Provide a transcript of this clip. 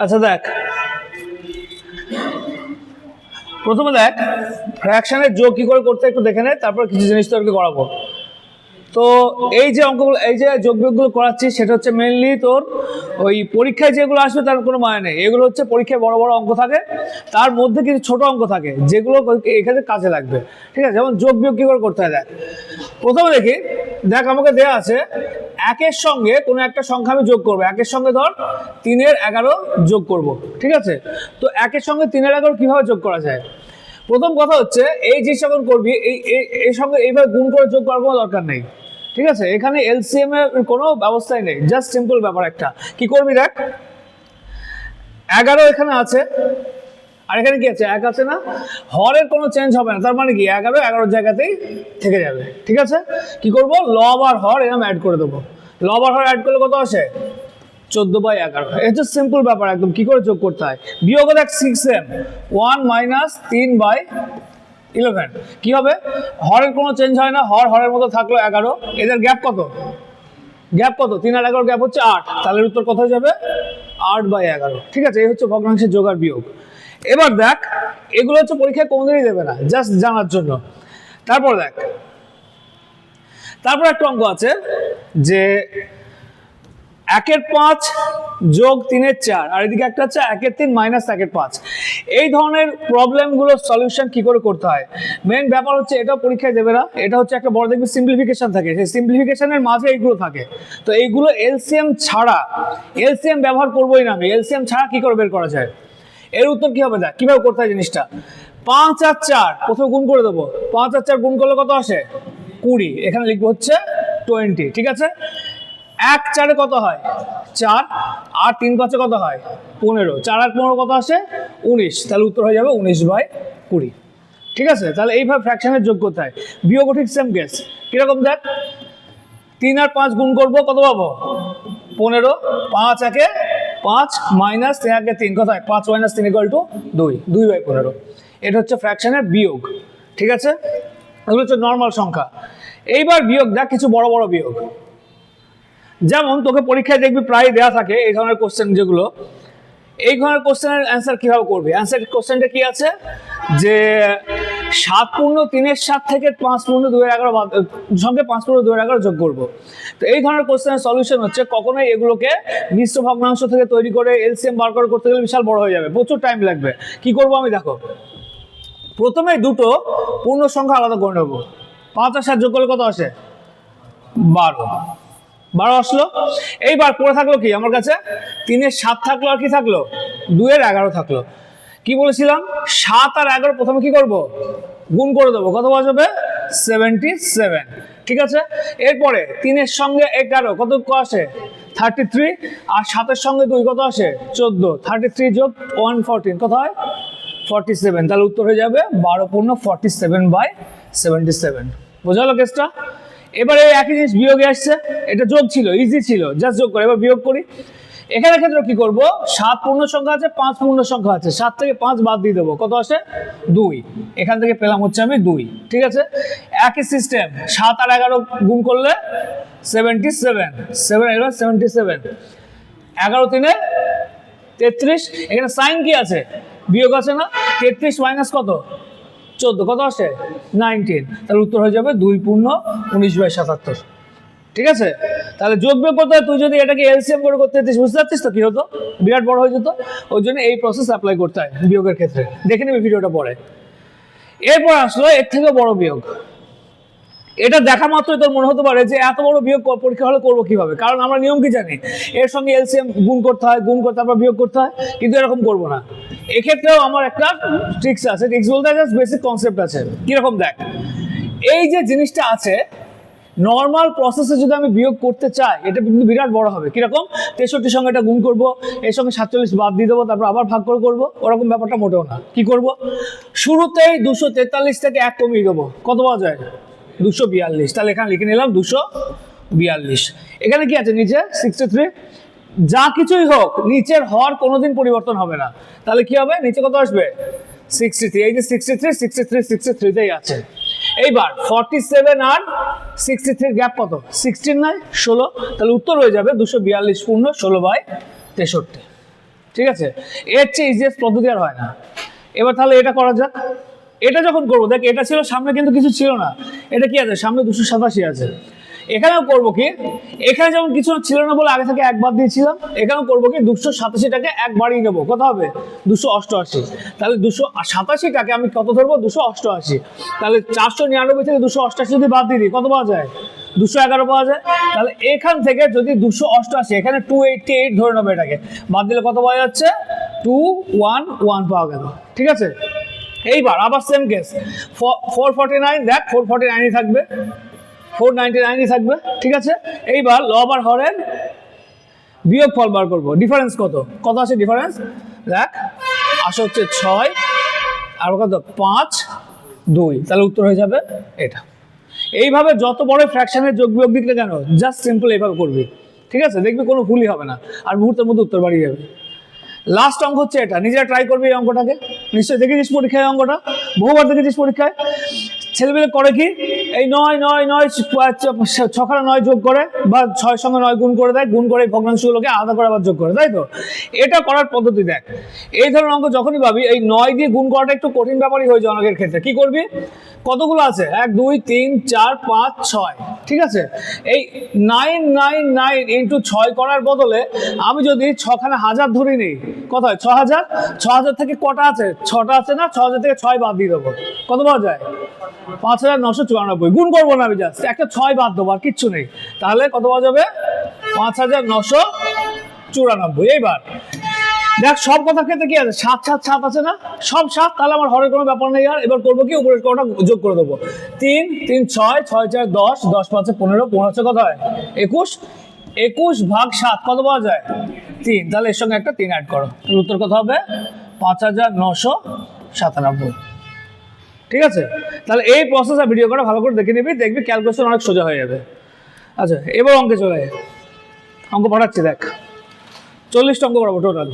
আচ্ছা দেখ, প্রথমে দেখ ফ্র্যাকশনের যোগ কি করে করতে একটু দেখে নে, তারপর কিছু জিনিস তোকে করাবো। তো এই যে অঙ্কগুলো, এই যে যোগ বিয়োগগুলো করাচ্ছি, সেটা হচ্ছে মেনলি তোর ওই পরীক্ষায় যেগুলো আসবে তার কোনো মানে নেই। এগুলো হচ্ছে পরীক্ষায় বড় বড় অঙ্ক থাকে, তার মধ্যে কিছু ছোট অঙ্ক থাকে যেগুলো এখানে কাজে লাগবে। ঠিক আছে, যেমন যোগ বিয়োগ কি করে করতে হয় দেখ। প্রথমে দেখি, দেখ আমাকে দেওয়া আছে একের সঙ্গে কোনো একটা সংখ্যা আমি যোগ করবো। একের সঙ্গে ধর 3-এর 11 যোগ করব। ঠিক আছে, তো একের সঙ্গে 3-এর 11 কিভাবে যোগ করা যায়? প্রথম কথা হচ্ছে এই যে যখন করবি এই সঙ্গে এইভাবে গুণ করে যোগ করার কোনো দরকার নেই। ঠিক আছে, এখানে এলসিএম এর কোনো ব্যবস্থাই নেই, জাস্ট সিম্পল ব্যাপার একটা। কি করবি দেখ, 11 এখানে আছে আর এখানে কি আছে, 1 আছে না, হরের কোনো চেঞ্জ হবে না, তার মানে কি 11 জায়গাতেই থেকে যাবে। ঠিক আছে, কি করব, লব আর হর এরকম অ্যাড করে দেবো। লব আর হর অ্যাড করলে কত আসে, 14/11। এটা সিম্পল ব্যাপার একদম, কি করে যোগ করতে হয়। বিয়োগ দেখ 6m, 1 - 3/11 কি হবে, হরের কোনো চেঞ্জ হয় না, হরের মতো থাকলো 11। এদের গ্যাপ কত, 3 আর 11 গ্যাপ হচ্ছে 8, তাহলে উত্তর কত হয়ে যাবে, 8/11। ঠিক আছে, এই হচ্ছে ভগ্নাংশের যোগ আর বিয়োগ। এবার দেখ, এগুলো হচ্ছে পরীক্ষায় কোনোদিনই দেবে না, জাস্ট জানার জন্য। তারপর দেখ, তারপর একটা অঙ্ক আছে যে 1-এর 5 যোগ 3-এর 4, আর এদিকে একটা হচ্ছে 1-এর 3 মাইনাস 1-এর 5। এই ধরনের প্রবলেমগুলোর সলিউশন কি করে করতে হয়, মেন ব্যাপার হচ্ছে এটা পরীক্ষায় দেবে না। এটা হচ্ছে একটা বড় দেখবি সিম্পলিফিকেশন থাকে, সেই সিম্পলিফিকেশনের মাঝে এইগুলো থাকে। তো এইগুলো এলসিএম ছাড়া, এলসিএম ব্যবহার করবোই না আমি, এলসিএম ছাড়া কি করে বের করা যায়। এর উত্তর কি হবে দেখ, কিভাবে করতে হয় জিনিসটা। 5 আর 4 প্রথমে গুণ করে দেবো। 5 আর 4 গুণ করলে কত আসে, 20। এখানে লিখবো হচ্ছে 20। ঠিক আছে, 1-4 কত হয়, 4, আর 3-5 কত হয়, 15। 4 আর 15 কত আসে, 19। তাহলে উত্তর হয়ে যাবে 19/20। ঠিক আছে, তাহলে এইভাবে ফ্র্যাকশনের যোগ করতে হয়। বিয়োগ ঠিক সেম কেস, কিরকম দেখ, 3 আর 5 গুণ করবো, কত পাবো, 15। 5 একে 5 মাইনাস 3 একে 3, কত হয়, 5 - 3 = 2, 2/15। এটা হচ্ছে ফ্র্যাকশনের বিয়োগ। ঠিক আছে, এগুলো হচ্ছে নর্মাল সংখ্যা। এইবার বিয়োগ দেখ, কিছু বড় বড় বিয়োগ। যেমন তোকে পরীক্ষায় দেখবি প্রায় দেওয়া থাকে এই ধরনের কোশ্চেন, যেগুলো এই ধরনের কোশ্চেনের অ্যান্সার কিভাবে করবি। অ্যান্সার কোশ্চেনটা কি আছে যে 7×3-এর 7 থেকে 5×2-এর 11 সঙ্গে 5×2-এর 11 যোগ করবো। তো এই ধরনের কোশ্চেনের সলিউশন হচ্ছে, কখনোই এগুলোকে মিশ্র ভগ্নাংশ থেকে তৈরি করে এলসিএম বার করে করতে গেলে বিশাল বড় হয়ে যাবে, প্রচুর টাইম লাগবে। কি করব আমি দেখো, প্রথমে দুটো পূর্ণ সংখ্যা আলাদা করে নেবো। 5 আর 7 যোগ করলে কত আসে, 12 আসলো। এইবার পড়ে থাকলো কি আমার কাছে, 3-এর 7 থাকলো, আর কি থাকলো, 2-এর 11 থাকলো। কি বলেছিলাম, 7 আর 11 প্রথমে কি করব, গুণ করে দেবো। কত বসাবে, 77। ঠিক আছে, এরপরে 3-এর সঙ্গে 11 কত আসে, 33, আর 7-এর সঙ্গে 2 কত আসে, 14। 33 যোগ 114 কত হয়, 47। তাহলে উত্তর হয়ে যাবে 12×47/77। বোঝা গেল কেসটা। এবারে একই জিনিস বিয়োগে আসছে, এটা যোগ ছিল, ইজি ছিল, জাস্ট যোগ করে। এবার বিয়োগ করি। এখানে ক্ষেত্রে কি করব, 7 পূর্ণ সংখ্যা আছে, 5 পূর্ণ সংখ্যা আছে, 7 থেকে 5 বাদ দিয়ে দেবো, কত আসে, 2। এখান থেকে পেলাম হচ্ছে আমি 2। ঠিক আছে, একই সিস্টেম, 7 আর 11 গুণ করলে 77, 77, 11×3 = 33। এখানে সাইন কি আছে, বিয়োগ আছে না, 33 মাইনাস কত, 14, কত আসে, 19। তাহলে উত্তর হয়ে যাবে 2×19/77। ঠিক আছে, তাহলে যোগ বিয়োগ করতে হয়, তুই যদি এটাকে এলসিএম করে করতে যেতিস, বুঝতে পারছিস তো কি হতো, বিরাট বড় হয়ে যেত। ওই জন্য এই প্রসেস অ্যাপ্লাই করতে হয় বিয়োগের ক্ষেত্রে, দেখে নেবে ভিডিওটা পরে। এরপর আসলো এর থেকে বড় বিয়োগ। এটা দেখা মাত্রই তোর মনে হতে পারে যে এত বড় বিয়োগ পরীক্ষা হলে করবো কিভাবে, কারণ আমরা নিয়ম কি জানি, এর সঙ্গে এলসিএম গুণ করতে হয়, গুণ করতে তারপর বিয়োগ করতে হয়, কিন্তু এরকম করবো না। এক্ষেত্রেও আমার একটা ট্রিক্স আছে, ট্রিক্স বলতে জাস্ট বেসিক কনসেপ্ট আছে। কিরকম দেখ, এই যে জিনিসটা আছে, নর্মাল প্রসেসে যদি আমি বিয়োগ করতে চাই, এটা কিন্তু বিরাট বড় হবে। কিরকম, 63 সঙ্গে এটা গুণ করবো, এর সঙ্গে 47 বাদ দিয়ে দেবো, তারপর আবার ভাগ করে করবো, ওরকম ব্যাপারটা মোটেও না। কি করব, শুরুতেই 243 থেকে 1 কমিয়ে দেবো, কত পাওয়া যায়, 242। তাহলে এখানে লিখে নিলাম 242। এখানে কি আছে, নিচে 63। যা কিছুই হোক, নিচের হর কোনোদিন পরিবর্তন হবে না। তাহলে কি হবে, নিচে কত আসবে, 63। এই যে 63 আছে। এইবার 47 আর 63 গ্যাপ কত, 16 নয়, 16। তাহলে উত্তর হয়ে যাবে 242 পূর্ণ 16/63। ঠিক আছে, এর চেয়ে ইজিয়েস্ট পদ্ধতি আর হয় না। এবার তাহলে এটা করা যাক। এটা যখন করবো দেখ, এটা ছিল সামনে কিন্তু কিছু ছিল না, এটা কি আছে সামনে 287 আছে। এখানেও করবো কি, এখানে যেমন কিছু ছিল না বলে আগে থেকে একবার দিয়েছিলাম, এখানেও করবো কি 287টাকে এক বাড়িয়ে নেবো, কত হবে 288। তাহলে 287টাকে আমি কত ধরবো 288। তাহলে 499 থেকে 288 যদি বাদ দিয়ে দিই কত পাওয়া যায় 211 পাওয়া যায়। তাহলে এখান থেকে যদি 288, এখানে 288 ধরে নেবো, এটাকে বাদ দিলে কত পাওয়া যাচ্ছে 211 পাওয়া গেল। ঠিক আছে, এইবার আবার সেম কেস 449, দেখ 449ই থাকবে, 499ই থাকবে। ঠিক আছে, এইবার লব আর হরের বিয়োগ ফল বার করবো। ডিফারেন্স কত কত আছে ডিফারেন্স, দেখ আসে হচ্ছে 6 আর কত 5 2, তাহলে উত্তর হয়ে যাবে এটা। এইভাবে যত বড় ফ্র্যাকশনের যোগ বিয়োগ দিক না কেন জাস্ট সিম্পল এইভাবে করবি। ঠিক আছে, দেখবি কোনো ভুলই হবে না, আর মুহূর্তের মধ্যে উত্তর বাড়িয়ে যাবে। লাস্ট অঙ্ক হচ্ছে এটা, নিজেরা ট্রাই করবি এই অঙ্কটাকে, নিশ্চয়ই দেখেছিস পরীক্ষায়, অঙ্কটা বহুবার দেখেছিস পরীক্ষায়। ছেলেমেলে করে কি, এই 9 9 9 ছখানা 9 যোগ করে, বা 6 সঙ্গে 9 গুণ করে দেয়, গুণ করে এই ভগ্নাংশগুলোকে আলাদা করে আবার যোগ করে, তাই তো? এটা করার পদ্ধতি দেখ। এই ধরনের অঙ্ক যখনই পাবি, এই 9 দিয়ে গুণ করাটা একটু কঠিন ব্যাপারই হয়ে যায় অনেকের ক্ষেত্রে। কি করবি, কতগুলো আছে 1 2 3 4 5 6, ঠিক আছে, এই 999 ইন্টু 6 করার বদলে আমি যদি 6খানা হাজার ধরে নিই, কত হয় 6000। 6000 থেকে কটা আছে 6টা আছে না, 6000 থেকে 6 বাদ দিয়ে দেবো, কত পাওয়া যায় 5994। গুণ করবো না, আমি জাস্ট একটা 6 বাদ দেবো, আর কিচ্ছু নেই। তাহলে কত পাওয়া যাবে 5994। এইবার দেখ সব কথার ক্ষেত্রে কি আছে 7 7 7 আছে না, সব 7, তাহলে আমার হরের কোনো ব্যাপার নেই। আর এবার করবো কি, উপরের কোনটা যোগ করে দেবো, 3 3 6 6 4 10 10 5 15 15 কত হয় 21, 21 ভাগ 7 কত পাওয়া যায় 3, তাহলে এর সঙ্গে একটা 3 অ্যাড করো, উত্তর কত হবে 5997। ঠিক আছে, তাহলে এই প্রসেস আর ভিডিও করা ভালো করে দেখে নিবি, দেখবি ক্যালকুলেশন অনেক সোজা হয়ে যাবে। আচ্ছা, এবার অঙ্কে চলে যায়, অঙ্ক পড়াচ্ছি দেখ, 40টা অঙ্ক পড়াবো টোটাল।